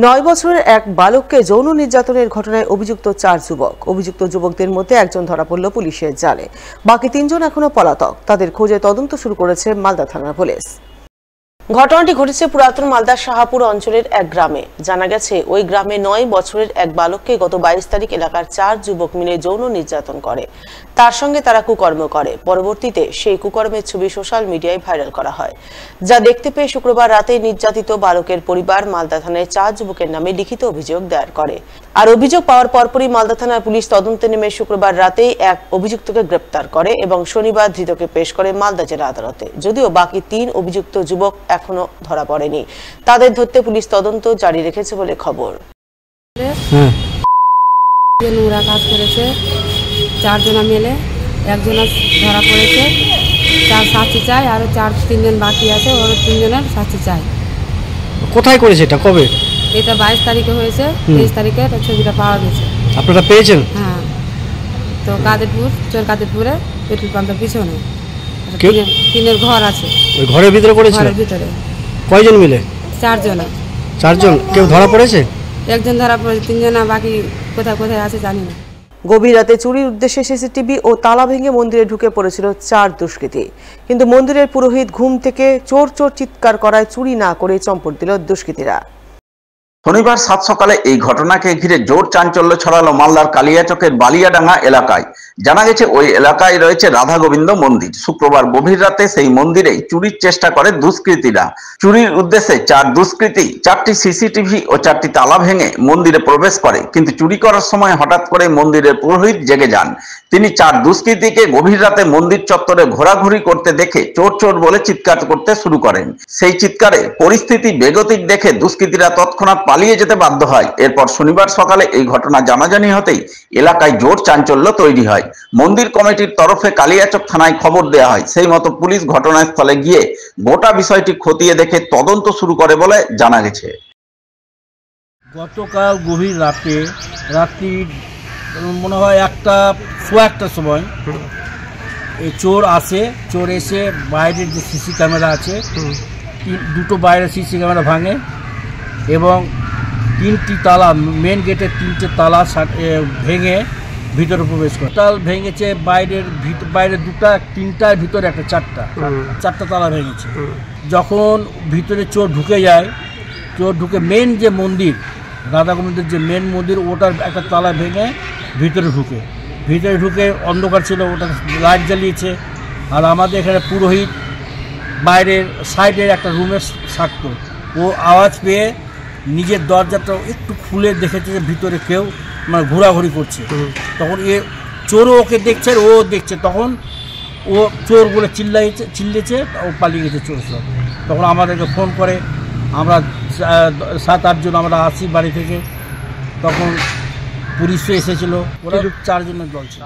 9 বছরের এক বালককে যৌন নির্যাতনের ঘটনায় অভিযুক্ত 4 যুবক। অভিযুক্ত যুবকদের মধ্যে একজন ধরা পড়ল পুলিশের জালে। বাকি 3 জন এখনো পলাতক। তাদের খোঁজে তদন্ত শুরু করেছে মালদা থানার পুলিশ। ঘটনাটি ঘটেছে পুরাতন মালদার শাহপুর অঞ্চলের এক গ্রামে। জানা গেছে, ওই গ্রামে 9 বছরের এক বালককে গত 22 তারিখ এলাকার 4 যুবক মিলে যৌন নির্যাতন করে। তার সঙ্গে তারা কুকর্ম করে। পরবর্তীতে সেই কুকর্মের ছবি সোশ্যাল মিডিয়ায় ভাইরাল করা হয়, যা দেখতে পেয়ে শুক্রবার রাতে নির্যাতিত বালকের পরিবার মালদা থানায় 4 যুবকের নামে লিখিত অভিযোগ দায়ের করে। আর অভিযোগ পাওয়ার পরপরই মালদা থানার পুলিশ তদন্তে নেমে শুক্রবার রাতেই এক অভিযুক্তকে গ্রেপ্তার করে এবং শনিবার ধৃতকে পেশ করে মালদা জেলা আদালতে। যদিও বাকি 3 অভিযুক্ত যুবক এখনো ধরা পড়েনি। তাদের ধরতে পুলিশ তদন্ত জারি রেখেছে বলে খবর। নোংরা কাজ করেছে 4 জন মিলে, একজন ধরা পড়েছে। 4 শাস্তি চাই, আরো 3 জন বাকি আছে, ওর 3 জনের শাস্তি চাই। কোথায় করেছে এটা? কবে? এটা 22 তারিখে হয়েছে। 23 তারিখে ছবিটা পাওয়া গেছে। আপনারা পেয়েছেন? হ্যাঁ, তো কাদেরপুরে পেট্রোল পাম্পের পিছনে টিনের ঘর আছে, ওই ঘরের ভিতরে করেছে। ঘরের ভিতরে। কয়জন মিলে? 4 জন। 4 জন। কেউ ধরা পড়েছে? একজন ধরা পড়েছে, 3 জন বাকি কোথায় আছে জানি না। গভীর রাতে চুরির উদ্দেশ্যে সিসিটিভি ও তালা ভেঙে মন্দিরে ঢুকে পড়েছিল 4 দুষ্কৃতী। কিন্তু মন্দিরের পুরোহিত ঘুম থেকে চোর চোর চিৎকার করায় চুরি না করে চম্পট দিল দুষ্কৃতীরা। শনিবার 7 সকালে এই ঘটনাকে ঘিরে জোর চাঞ্চল্য ছড়ালো মালদার কালিয়াচকের বালিয়াডাঙ্গা এলাকায়। জানা গেছে, ওই এলাকায় রয়েছে রাধা গোবিন্দ মন্দির। শুক্রবার গভীর রাতে সেই মন্দিরেই চুরির চেষ্টা করে দুষ্কৃতীরা। চুরির উদ্দেশ্যে 4 দুষ্কৃতী 4টি সিসিটিভি ও 4টি তালা ভেঙে মন্দিরে প্রবেশ করে। কিন্তু চুরি করার সময় হঠাৎ করে মন্দিরের পুরোহিত জেগে যান। তিনি 4 দুষ্কৃতীকে গভীর রাতে মন্দির চত্বরে ঘোরাঘুরি করতে দেখে চোর চোর বলে চিৎকার করতে শুরু করেন। সেই চিৎকারে পরিস্থিতি বেগতিক দেখে দুষ্কৃতীরা তৎক্ষণাৎ পালিয়ে যেতে বাধ্য হয়। এরপর শনিবার সকালে এই ঘটনা জানাজানি হতেই এলাকায় জোর চাঞ্চল্য তৈরি হয়। মন্দির কমিটির তরফে কালিয়াচক থানায় খবর দেওয়া হয়। সেই মতো পুলিশ ঘটনাস্থলে গিয়ে গোটা বিষয়টি খতিয়ে দেখে তদন্ত শুরু করে বলে জানা গেছে। গতকাল গভীর রাত্রি মনে হয় 1:15 সময় এই চোর এসে বাইরের যে সিসি ক্যামেরা আছে, 2টো বাইরের সিসি ক্যামেরা ভাঙে এবং 3টি তালা, মেন গেটের 3টে তালা ভেঙে ভিতরে প্রবেশ করে। তাল ভেঙেছে বাইরে 2টা, 3টার ভিতরে একটা 4টা তালা ভেঙেছে। যখন ভিতরে চোর ঢুকে মেন যে মন্দির, রাধা গোবিন্দের যে মেন মন্দির, ওটার একটা তালা ভেঙে ভিতরে ঢুকে অন্ধকার ছিল, ওটা লাইট জ্বালিয়েছে। আর আমাদের এখানে পুরোহিত বাইরের সাইডের একটা রুমে থাকতো, ও আওয়াজ পেয়ে নিজের দরজাটা একটু খুলে দেখেছে যে ভিতরে কেউ ঘোরাঘুরি করছে। তখন চোরও ওকে দেখছে, ও দেখছে। তখন ও চোর বলে চিল্লেছে, ও পালিয়ে গেছে চোর সব। তখন আমাদেরকে ফোন করে, আমরা 7-8 জন আমরা আসি বাড়ি থেকে। তখন পুলিশও এসেছিল, ওরা 4 জনের দল ছিল।